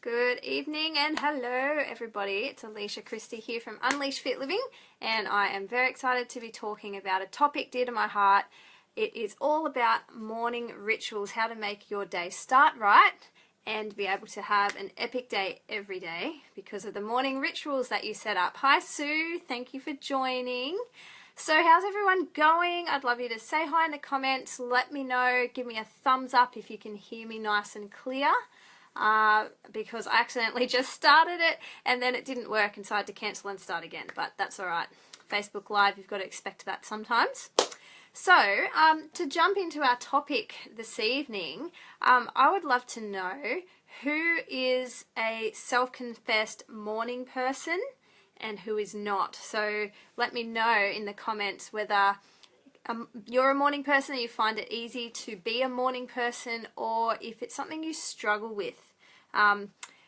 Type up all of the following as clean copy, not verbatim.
Good evening and hello everybody, it's Alicia Christie here from Unleash Fit Living, and I am very excited to be talking about a topic dear to my heart. It is all about morning rituals, how to make your day start right and be able to have an epic day every day because of the morning rituals that you set up. Hi Sue, thank you for joining. So how's everyone going? I'd love you to say hi in the comments, let me know, give me a thumbs up if you can hear me nice and clear. Because I accidentally just started it and then it didn't work and so I had to cancel and start again, but that's alright. Facebook Live, you've got to expect that sometimes. So, to jump into our topic this evening, I would love to know who is a self-confessed morning person and who is not. So let me know in the comments whether you're a morning person and you find it easy to be a morning person, or if it's something you struggle with.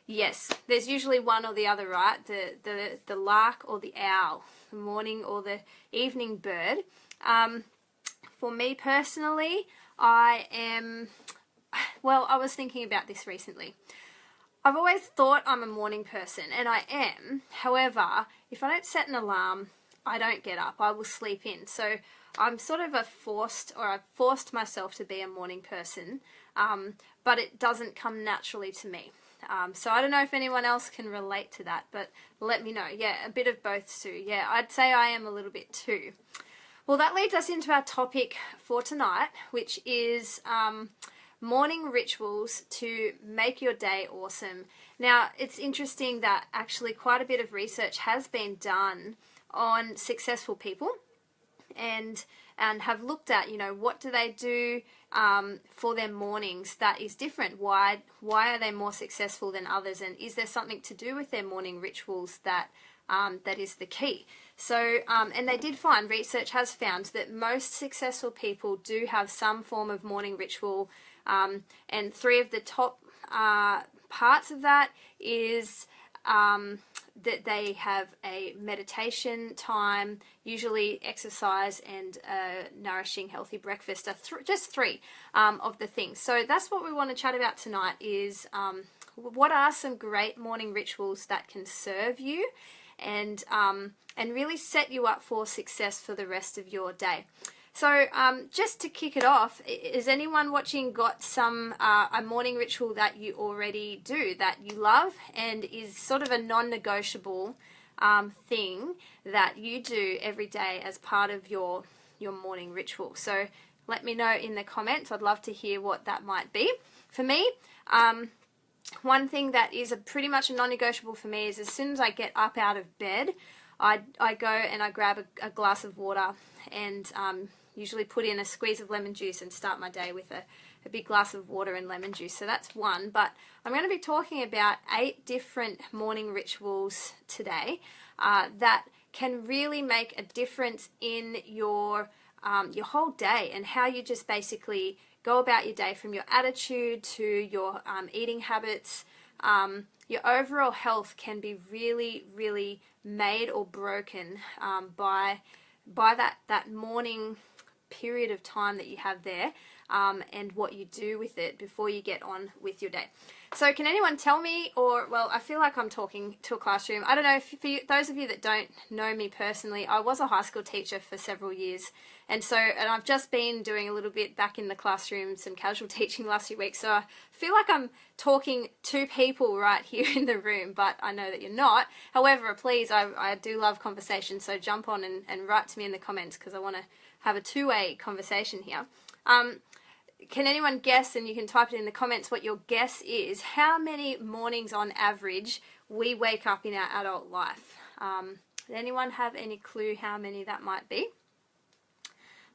Yes, there's usually one or the other, right? The lark or the owl, the morning or the evening bird. For me personally, I was thinking about this recently. I've always thought I'm a morning person, and I am. However, if I don't set an alarm, I don't get up. I will sleep in. So I'm sort of I've forced myself to be a morning person, but it doesn't come naturally to me. So I don't know if anyone else can relate to that, but let me know. Yeah, a bit of both, Sue. Yeah, I'd say I am a little bit too. Well, that leads us into our topic for tonight, which is morning rituals to make your day awesome. Now, it's interesting that actually quite a bit of research has been done on successful people and have looked at, what do they do for their mornings that is different? Why are they more successful than others? And is there something to do with their morning rituals that is the key? So, and they did find, research has found that most successful people do have some form of morning ritual, and three of the top parts of that is that they have a meditation time, usually exercise, and a nourishing, healthy breakfast. Just three of the things. So that's what we want to chat about tonight is what are some great morning rituals that can serve you and really set you up for success for the rest of your day. So just to kick it off, is anyone watching got some a morning ritual that you already do that you love and is sort of a non-negotiable thing that you do every day as part of your morning ritual? So let me know in the comments. I'd love to hear what that might be. For me, one thing that is pretty much a non-negotiable for me is as soon as I get up out of bed, I go and I grab a glass of water and usually put in a squeeze of lemon juice and start my day with a big glass of water and lemon juice. So that's one, but I'm going to be talking about 8 different morning rituals today that can really make a difference in your whole day and how you just basically go about your day, from your attitude to your eating habits. Your overall health can be really, really made or broken by that morning period of time that you have there, and what you do with it before you get on with your day. So can anyone tell me, I feel like I'm talking to a classroom. I don't know, for those of you that don't know me personally, I was a high school teacher for several years, and I've just been doing a little bit back in the classroom, some casual teaching last few weeks, so I feel like I'm talking to people right here in the room, but I know that you're not. However, please, I do love conversation, so jump on and write to me in the comments because I want to have a two-way conversation here. Can anyone guess, and you can type it in the comments, what your guess is, how many mornings on average we wake up in our adult life? Does anyone have any clue how many that might be?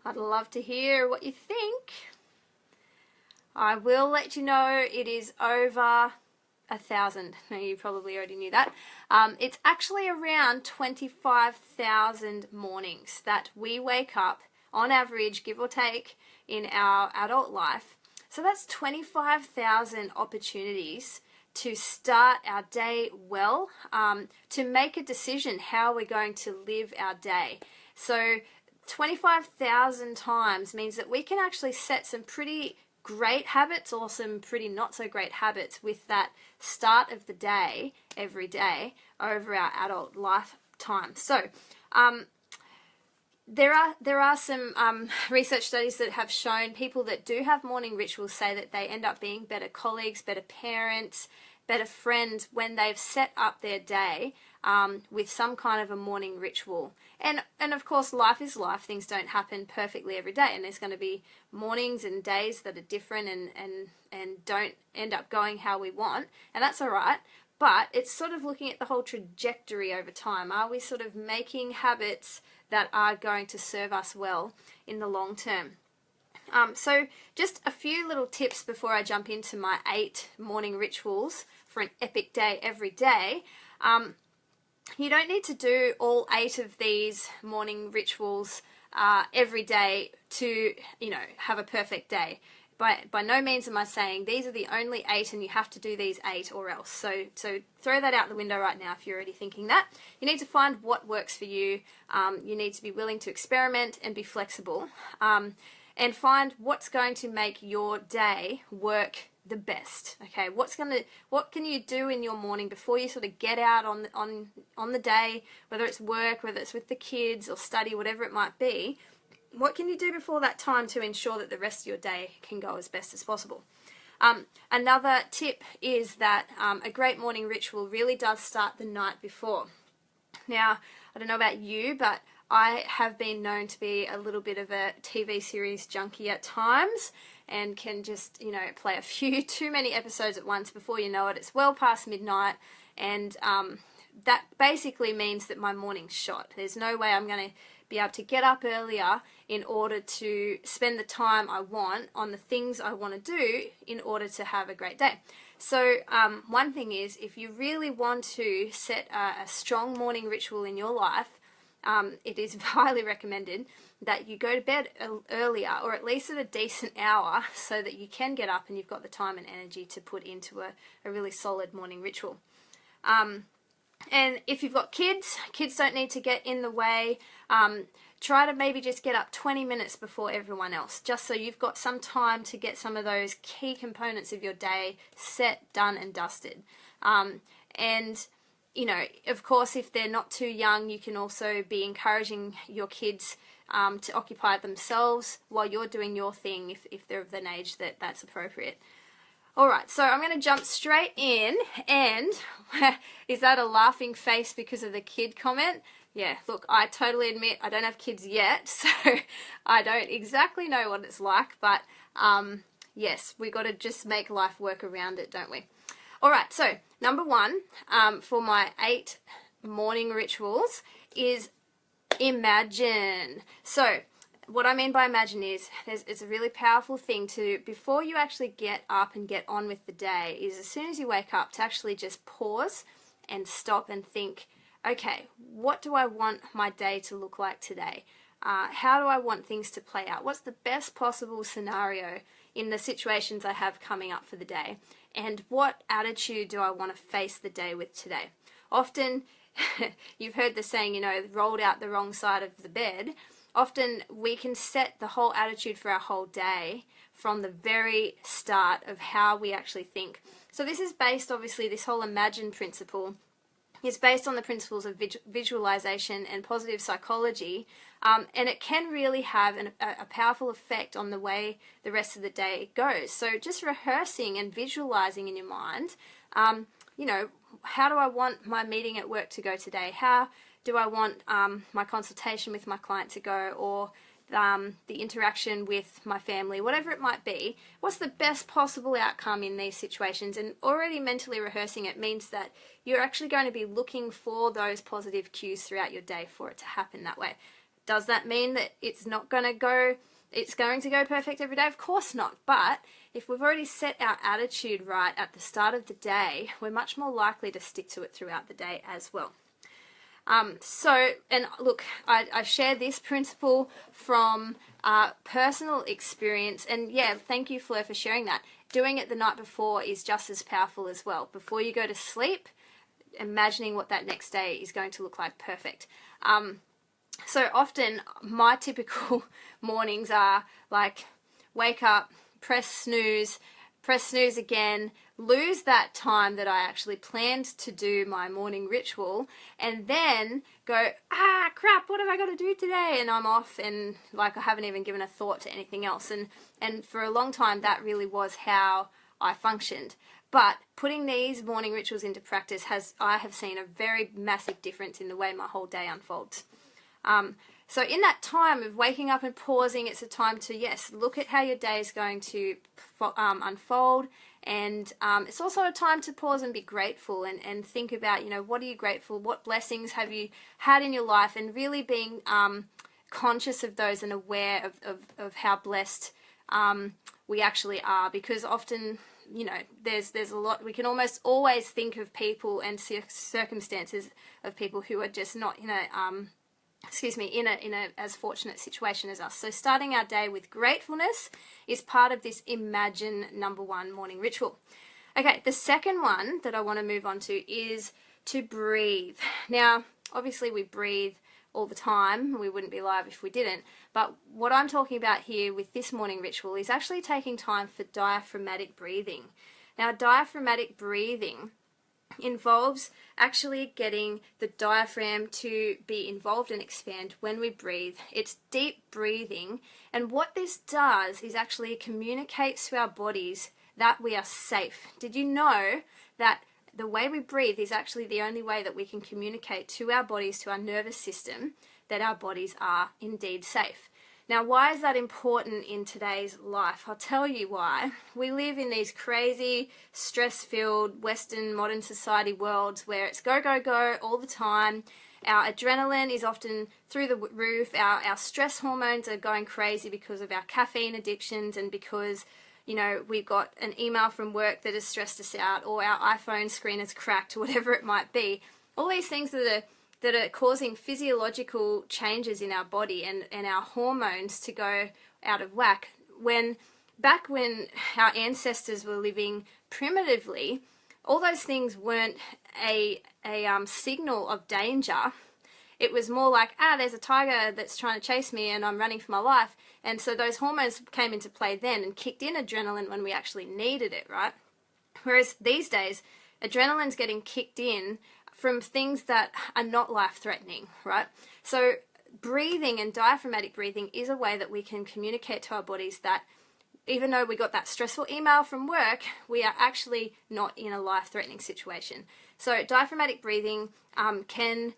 I'd love to hear what you think. I will let you know it is over 1,000. Now, you probably already knew that. It's actually around 25,000 mornings that we wake up on average, give or take, in our adult life. So that's 25,000 opportunities to start our day well, to make a decision how we're going to live our day. So 25,000 times means that we can actually set some pretty great habits or some pretty not so great habits with that start of the day every day over our adult lifetime. So there are some research studies that have shown people that do have morning rituals say that they end up being better colleagues, better parents, better friends when they've set up their day with some kind of a morning ritual. And of course, life is life. Things don't happen perfectly every day, and there's going to be mornings and days that are different and don't end up going how we want, and that's all right. But it's sort of looking at the whole trajectory over time. Are we sort of making habits that are going to serve us well in the long term? So just a few little tips before I jump into my 8 morning rituals for an epic day every day. You don't need to do all 8 of these morning rituals every day to, have a perfect day. By no means am I saying these are the only 8 and you have to do these 8 or else. So throw that out the window right now if you're already thinking that. You need to find what works for you. You need to be willing to experiment and be flexible. And find what's going to make your day work the best. Okay, what can you do in your morning before you sort of get out on the day, whether it's work, whether it's with the kids or study, whatever it might be. What can you do before that time to ensure that the rest of your day can go as best as possible? Another tip is that a great morning ritual really does start the night before. Now, I don't know about you, but I have been known to be a little bit of a TV series junkie at times and can just, play a few too many episodes at once. Before you know it, it's well past midnight, and that basically means that my morning's shot. There's no way I'm going to be able to get up earlier in order to spend the time I want on the things I want to do in order to have a great day. So one thing is, if you really want to set a strong morning ritual in your life, it is highly recommended that you go to bed earlier, or at least at a decent hour, so that you can get up and you've got the time and energy to put into a really solid morning ritual. And if you've got kids don't need to get in the way. Try to maybe just get up 20 minutes before everyone else, just so you've got some time to get some of those key components of your day set, done, and dusted. And of course, if they're not too young, you can also be encouraging your kids to occupy themselves while you're doing your thing, if they're of an age that's appropriate. Alright, so I'm going to jump straight in, and is that a laughing face because of the kid comment? Yeah, look, I totally admit I don't have kids yet, so I don't exactly know what it's like, but yes, we got to just make life work around it, don't we? Alright, so number 1 for my 8 morning rituals is imagine. So what I mean by imagine is it's a really powerful thing to, before you actually get up and get on with the day, is as soon as you wake up to actually just pause and stop and think, okay, what do I want my day to look like today? How do I want things to play out? What's the best possible scenario in the situations I have coming up for the day? And what attitude do I want to face the day with today? Often, you've heard the saying, rolled out the wrong side of the bed. Often we can set the whole attitude for our whole day from the very start of how we actually think. So this is based, obviously, this whole imagine principle is based on the principles of visualization and positive psychology, and it can really have a powerful effect on the way the rest of the day goes. So just rehearsing and visualizing in your mind, how do I want my meeting at work to go today? How do I want my consultation with my client to go, or the interaction with my family, whatever it might be? What's the best possible outcome in these situations? And already mentally rehearsing it means that you're actually going to be looking for those positive cues throughout your day for it to happen that way. Does that mean that it's going to go perfect every day? Of course not. But if we've already set our attitude right at the start of the day, we're much more likely to stick to it throughout the day as well. And look, I share this principle from personal experience, and yeah, thank you, Fleur, for sharing that. Doing it the night before is just as powerful as well. Before you go to sleep, imagining what that next day is going to look like perfect. So often my typical mornings are like, wake up, press snooze again, lose that time that I actually planned to do my morning ritual, and then go, crap, what have I got to do today? And I'm off, and like I haven't even given a thought to anything else. And for a long time, that really was how I functioned. But putting these morning rituals into practice I have seen a very massive difference in the way my whole day unfolds. So in that time of waking up and pausing, it's a time to, yes, look at how your day is going to unfold. And it's also a time to pause and be grateful and think about, what are you grateful? What blessings have you had in your life? And really being conscious of those and aware of how blessed we actually are. Because often, there's a lot, we can almost always think of people and circumstances of people who are just not, in a as fortunate situation as us. So starting our day with gratefulness is part of this Imagine #1 morning ritual. Okay, the second one that I want to move on to is to breathe. Now, obviously we breathe all the time. We wouldn't be live if we didn't. But what I'm talking about here with this morning ritual is actually taking time for diaphragmatic breathing. Now, diaphragmatic breathing involves actually getting the diaphragm to be involved and expand when we breathe. It's deep breathing, and what this does is actually communicates to our bodies that we are safe. Did you know that the way we breathe is actually the only way that we can communicate to our bodies, to our nervous system, that our bodies are indeed safe? Now, why is that important in today's life? I'll tell you why. We live in these crazy, stress-filled, Western, modern society worlds where it's go, go, go all the time. Our adrenaline is often through the roof. Our stress hormones are going crazy because of our caffeine addictions and because, we've got an email from work that has stressed us out, or our iPhone screen is cracked, or whatever it might be. All these things that are causing physiological changes in our body and our hormones to go out of whack. Back when our ancestors were living primitively, all those things weren't a signal of danger. It was more like, there's a tiger that's trying to chase me and I'm running for my life. And so those hormones came into play then and kicked in adrenaline when we actually needed it, right? Whereas these days, adrenaline's getting kicked in from things that are not life-threatening, right? So breathing and diaphragmatic breathing is a way that we can communicate to our bodies that even though we got that stressful email from work, we are actually not in a life-threatening situation. So diaphragmatic breathing can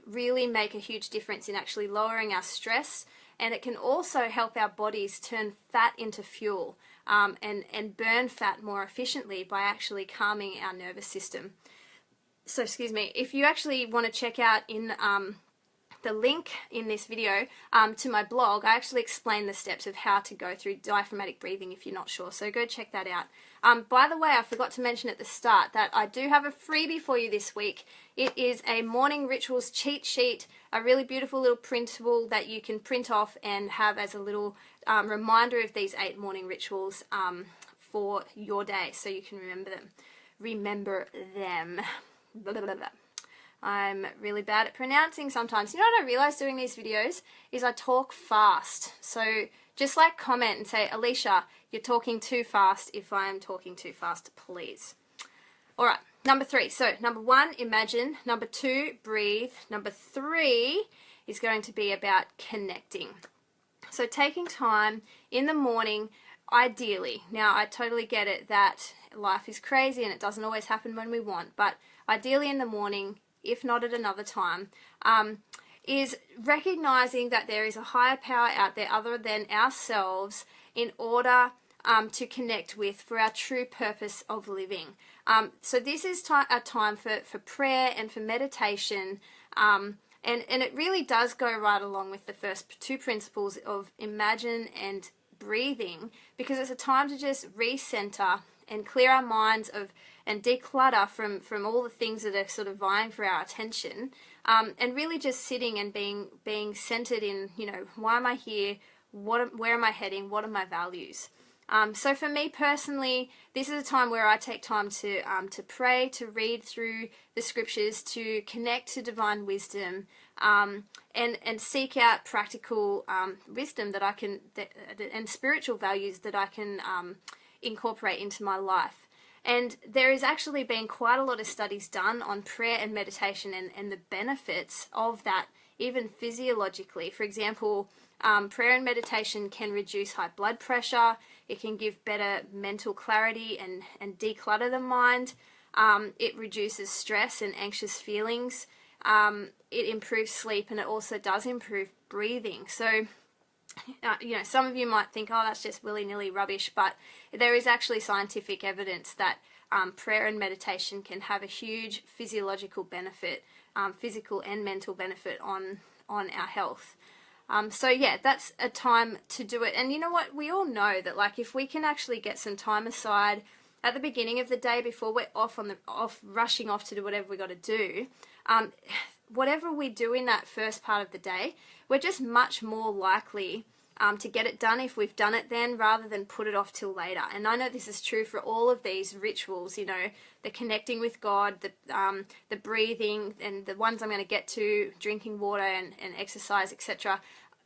really make a huge difference in actually lowering our stress, and it can also help our bodies turn fat into fuel and burn fat more efficiently by actually calming our nervous system. So, if you actually want to check out in the link in this video to my blog, I actually explain the steps of how to go through diaphragmatic breathing if you're not sure. So go check that out. By the way, I forgot to mention at the start that I do have a freebie for you this week. It is a morning rituals cheat sheet, a really beautiful little printable that you can print off and have as a little reminder of these 8 morning rituals for your day so you can remember them. Blah, blah, blah, blah. I'm really bad at pronouncing sometimes. You know what I realized doing these videos is I talk fast. So just comment and say, Alicia, you're talking too fast if I'm talking too fast, please. All right, number 3. So number 1, imagine. Number 2, breathe. Number 3 is going to be about connecting. So taking time in the morning, ideally. Now, I totally get it that life is crazy and it doesn't always happen when we want, but ideally in the morning, if not at another time, is recognizing that there is a higher power out there other than ourselves in order to connect with for our true purpose of living. So this is a time for prayer and for meditation, and it really does go right along with the first 2 principles of imagine and breathing, because it's a time to just recenter and clear our minds and declutter from all the things that are sort of vying for our attention, and really just sitting and being centered in, why am I here? Where am I heading? What are my values? So for me personally, this is a time where I take time to pray, to read through the scriptures, to connect to divine wisdom, and seek out practical wisdom that I can, and spiritual values that I can incorporate into my life. And there has actually been quite a lot of studies done on prayer and meditation and the benefits of that, even physiologically. For example, prayer and meditation can reduce high blood pressure. It can give better mental clarity and declutter the mind. It reduces stress and anxious feelings. It improves sleep, and it also does improve breathing. So, some of you might think, oh, that's just willy-nilly rubbish, but there is actually scientific evidence that prayer and meditation can have a huge physiological benefit, physical and mental benefit on our health. So yeah, that's a time to do it. And you know what? We all know that, like, if we can actually get some time aside at the beginning of the day before we're rushing off to do whatever we got to do, whatever we do in that first part of the day, we're just much more likely to get it done if we've done it then, rather than put it off till later. And I know this is true for all of these rituals, the connecting with God, the breathing, and the ones I'm going to get to, drinking water and exercise, etc.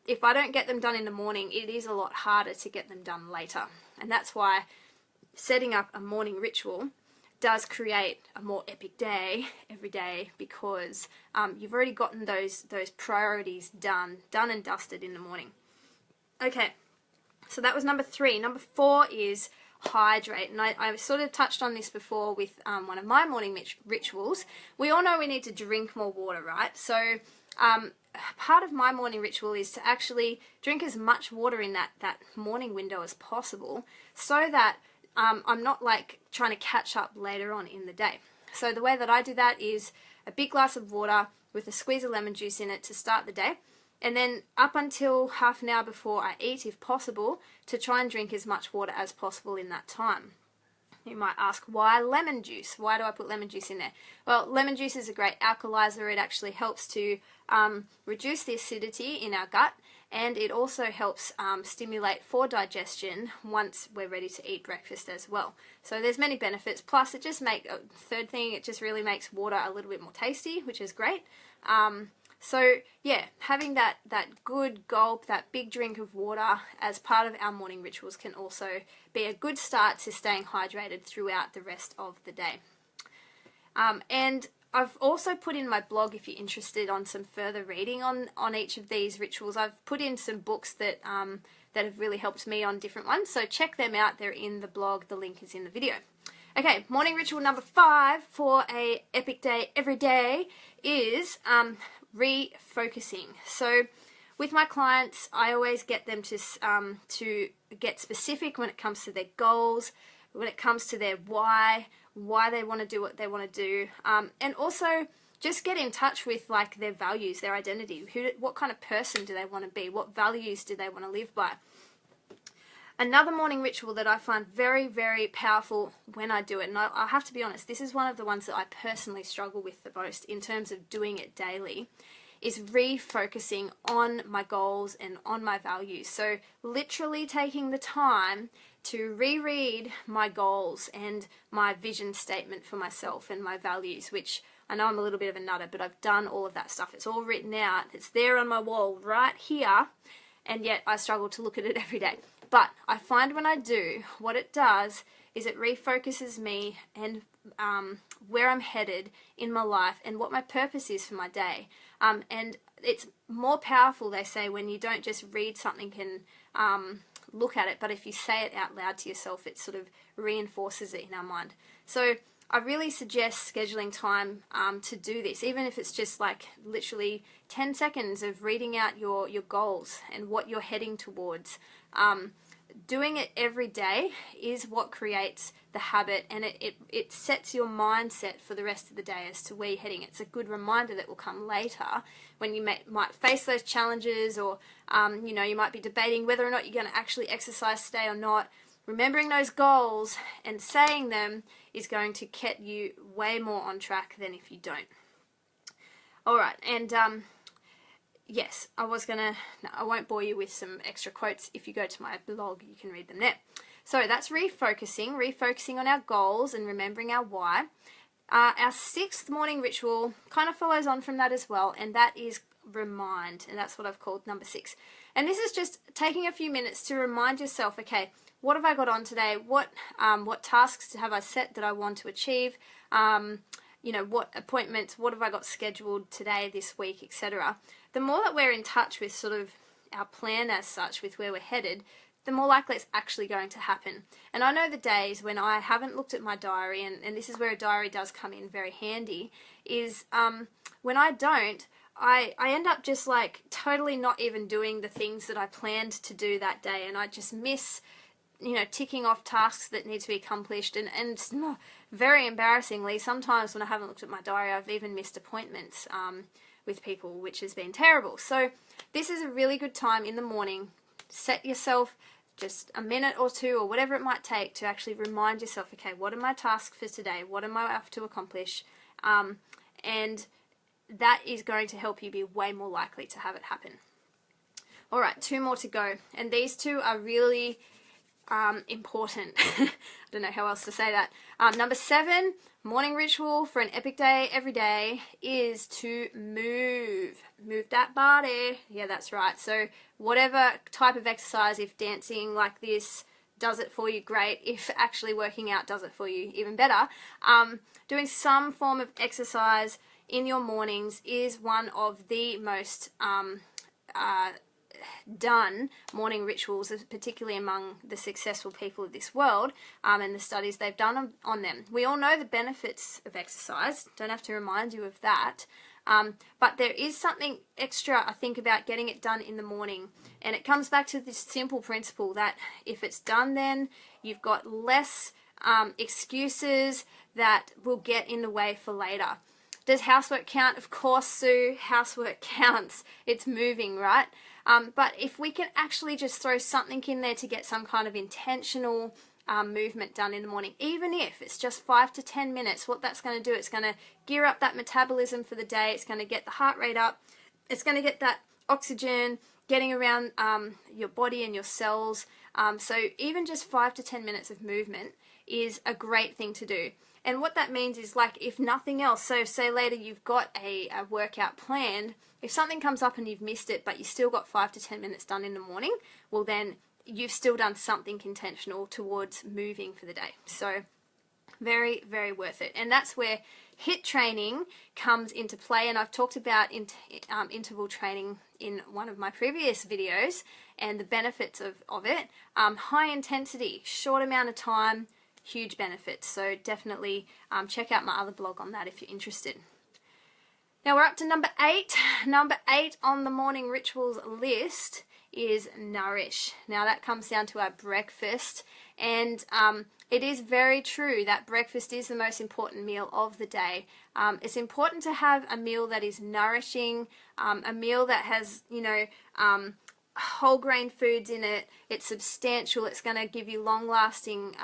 If I don't get them done in the morning, it is a lot harder to get them done later. And that's why setting up a morning ritual does create a more epic day every day, because you've already gotten those priorities done and dusted in the morning. Okay, so that was number 3. Number 4 is hydrate, and I sort of touched on this before with one of my morning rituals. We all know we need to drink more water, right? So part of my morning ritual is to actually drink as much water in that morning window as possible, so that I'm not like trying to catch up later on in the day. So the way that I do that is a big glass of water with a squeeze of lemon juice in it to start the day, and then up until half an hour before I eat, if possible, to try and drink as much water as possible in that time. You might ask, why lemon juice? Why do I put lemon juice in there? Well, lemon juice is a great alkalizer. It actually helps to reduce the acidity in our gut, and it also helps stimulate for digestion once we're ready to eat breakfast as well. So there's many benefits. Plus, it just really makes water a little bit more tasty, which is great. So yeah, having that good gulp, that big drink of water as part of our morning rituals can also be a good start to staying hydrated throughout the rest of the day. And I've also put in my blog, if you're interested, on some further reading on each of these rituals. I've put in some books that have really helped me on different ones, so check them out. They're in the blog. The link is in the video. Okay, morning ritual number 5 for a epic day every day is refocusing. So with my clients, I always get them to get specific when it comes to their goals, when it comes to their why they want to do what they want to do, and also just get in touch with like their values, their identity. What kind of person do they want to be? What values do they want to live by? Another morning ritual that I find very, very powerful when I do it, and I have to be honest, this is one of the ones that I personally struggle with the most in terms of doing it daily, is refocusing on my goals and on my values. So literally taking the time to reread my goals and my vision statement for myself and my values, which I know I'm a little bit of a nutter, but I've done all of that stuff. It's all written out. It's there on my wall right here, and yet I struggle to look at it every day. But I find when I do, what it does is it refocuses me and where I'm headed in my life and what my purpose is for my day. And it's more powerful, they say, when you don't just read something and look at it, but if you say it out loud to yourself, it sort of reinforces it in our mind. So I really suggest scheduling time to do this, even if it's just like literally 10 seconds of reading out your goals and what you're heading towards. Doing it every day is what creates the habit, and it sets your mindset for the rest of the day as to where you're heading. It's a good reminder that will come later when you might face those challenges, or you might be debating whether or not you're going to actually exercise today or not. Remembering those goals and saying them is going to get you way more on track than if you don't. Alright, and yes, I won't bore you with some extra quotes. If you go to my blog, you can read them there. So that's refocusing on our goals and remembering our why. Our sixth morning ritual kind of follows on from that as well, and that is remind, and that's what I've called number 6. And this is just taking a few minutes to remind yourself, okay, what have I got on today? What tasks have I set that I want to achieve? You know, what appointments, what have I got scheduled today, this week, etc. The more that we're in touch with sort of our plan as such, with where we're headed, the more likely it's actually going to happen. And I know the days when I haven't looked at my diary, and this is where a diary does come in very handy, is when I don't, I end up just like totally not even doing the things that I planned to do that day, and I just miss, you know, ticking off tasks that need to be accomplished, and very embarrassingly, sometimes when I haven't looked at my diary, I've even missed appointments with people, which has been terrible. So this is a really good time in the morning. Set yourself just a minute or two, or whatever it might take, to actually remind yourself, okay, what are my tasks for today? What am I have to accomplish? And that is going to help you be way more likely to have it happen. All right, 2 more to go, and these 2 are really important. I don't know how else to say that. Number 7, morning ritual for an epic day every day is to move that body. Yeah, that's right. So whatever type of exercise, if dancing like this does it for you, great. If actually working out does it for you, even better. Doing some form of exercise in your mornings is one of the most done morning rituals, particularly among the successful people of this world, and the studies they've done on them. We all know the benefits of exercise, don't have to remind you of that, but there is something extra, I think, about getting it done in the morning, and it comes back to this simple principle that if it's done then, you've got less excuses that will get in the way for later. Does housework count? Of course, Sue, housework counts. It's moving, right? But if we can actually just throw something in there to get some kind of intentional movement done in the morning, even if it's just 5 to 10 minutes, what that's going to do, it's going to gear up that metabolism for the day. It's going to get the heart rate up. It's going to get that oxygen getting around your body and your cells. So even just 5 to 10 minutes of movement is a great thing to do. And what that means is, like, if nothing else, so say later you've got a workout planned, if something comes up and you've missed it, but you still got 5 to 10 minutes done in the morning, well then you've still done something intentional towards moving for the day. So very, very worth it. And that's where HIIT training comes into play. And I've talked about interval training in one of my previous videos and the benefits of it. High intensity, short amount of time, huge benefits. So definitely check out my other blog on that if you're interested. Now we're up to number 8. Number 8 on the morning rituals list is Nourish. Now that comes down to our breakfast, and it is very true that breakfast is the most important meal of the day. It's important to have a meal that is nourishing, a meal that has, you know, whole grain foods in it. It's substantial. It's going to give you long-lasting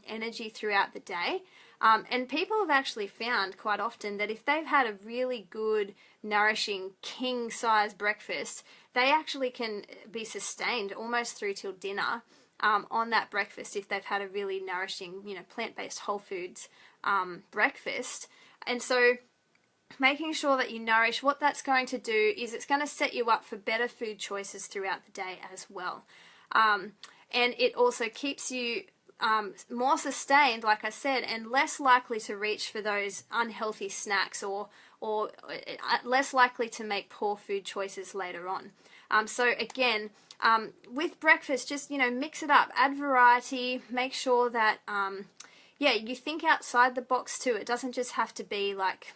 energy throughout the day. And people have actually found quite often that if they've had a really good, nourishing, king-size breakfast, they actually can be sustained almost through till dinner on that breakfast if they've had a really nourishing, you know, plant-based whole foods breakfast. And so making sure that you nourish, what that's going to do is it's going to set you up for better food choices throughout the day as well. And it also keeps you more sustained, like I said, and less likely to reach for those unhealthy snacks or less likely to make poor food choices later on. So again, with breakfast, just, you know, mix it up, add variety, make sure that, yeah, you think outside the box too. It doesn't just have to be like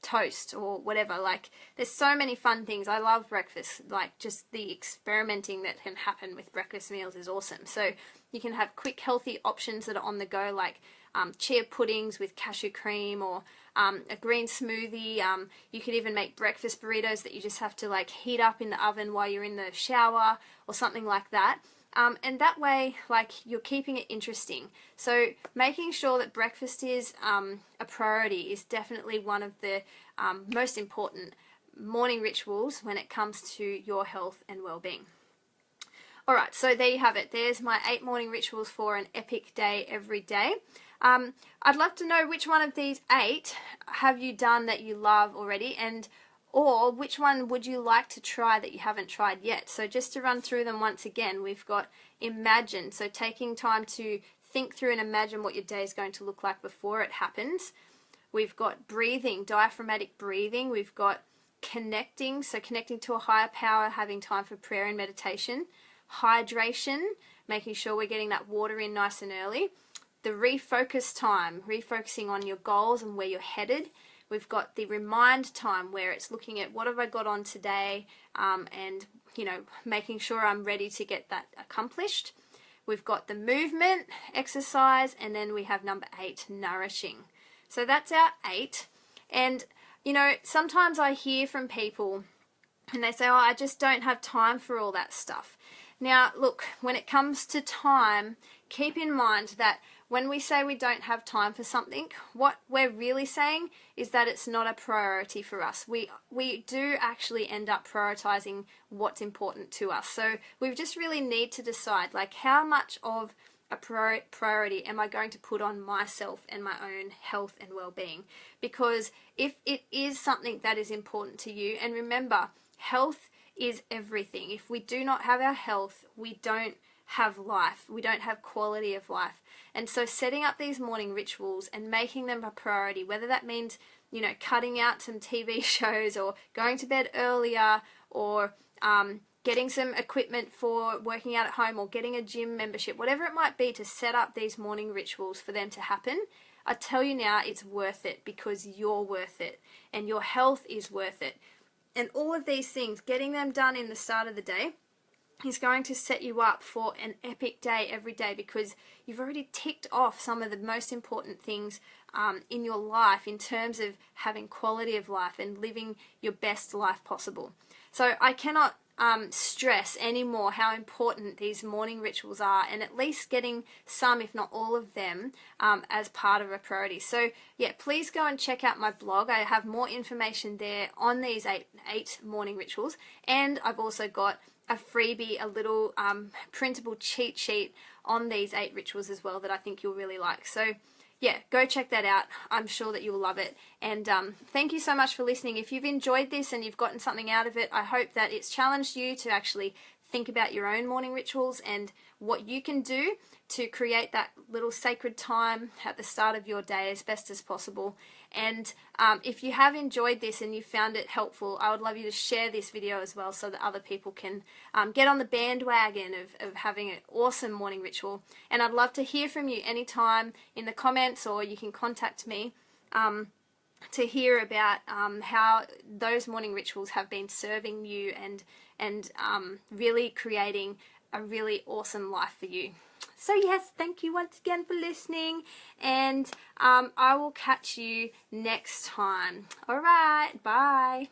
toast or whatever. Like, there's so many fun things. I love breakfast. Like, just the experimenting that can happen with breakfast meals is awesome. So you can have quick, healthy options that are on the go, like chia puddings with cashew cream, or a green smoothie. You could even make breakfast burritos that you just have to like heat up in the oven while you're in the shower or something like that. And that way, like, you're keeping it interesting. So making sure that breakfast is a priority is definitely one of the most important morning rituals when it comes to your health and well-being. Alright, so there you have it. There's my 8 morning rituals for an epic day every day. I'd love to know which one of these 8 have you done that you love already, or which one would you like to try that you haven't tried yet. So just to run through them once again, we've got imagine, so taking time to think through and imagine what your day is going to look like before it happens. We've got breathing, diaphragmatic breathing. We've got connecting, so connecting to a higher power, having time for prayer and meditation. Hydration, making sure we're getting that water in nice and early. The refocus time, refocusing on your goals and where you're headed. We've got the remind time, where it's looking at what have I got on today, and making sure I'm ready to get that accomplished. We've got the movement, exercise, and then we have number 8, nourishing. So that's our 8. And sometimes I hear from people and they say, oh, I just don't have time for all that stuff. Now, look, when it comes to time, keep in mind that when we say we don't have time for something, what we're really saying is that it's not a priority for us. We do actually end up prioritizing what's important to us. So we just really need to decide, like, how much of a priority am I going to put on myself and my own health and well-being? Because if it is something that is important to you, and remember, health is everything. If we do not have our health, we don't have life. We don't have quality of life. And so setting up these morning rituals and making them a priority, whether that means, cutting out some TV shows or going to bed earlier, or getting some equipment for working out at home, or getting a gym membership, whatever it might be, to set up these morning rituals for them to happen, I tell you now, it's worth it, because you're worth it and your health is worth it. And all of these things, getting them done in the start of the day, is going to set you up for an epic day every day, because you've already ticked off some of the most important things in your life in terms of having quality of life and living your best life possible. So I cannot stress anymore how important these morning rituals are, and at least getting some, if not all of them, as part of a priority. So yeah, please go and check out my blog. I have more information there on these eight morning rituals, and I've also got a freebie, a little printable cheat sheet on these 8 rituals as well that I think you'll really like. So yeah, go check that out. I'm sure that you'll love it. And thank you so much for listening. If you've enjoyed this and you've gotten something out of it, I hope that it's challenged you to actually think about your own morning rituals and what you can do to create that little sacred time at the start of your day as best as possible. And if you have enjoyed this and you found it helpful, I would love you to share this video as well, so that other people can get on the bandwagon of having an awesome morning ritual. And I'd love to hear from you anytime in the comments, or you can contact me to hear about how those morning rituals have been serving you and really creating a really awesome life for you. So yes, thank you once again for listening, and I will catch you next time. All right, bye.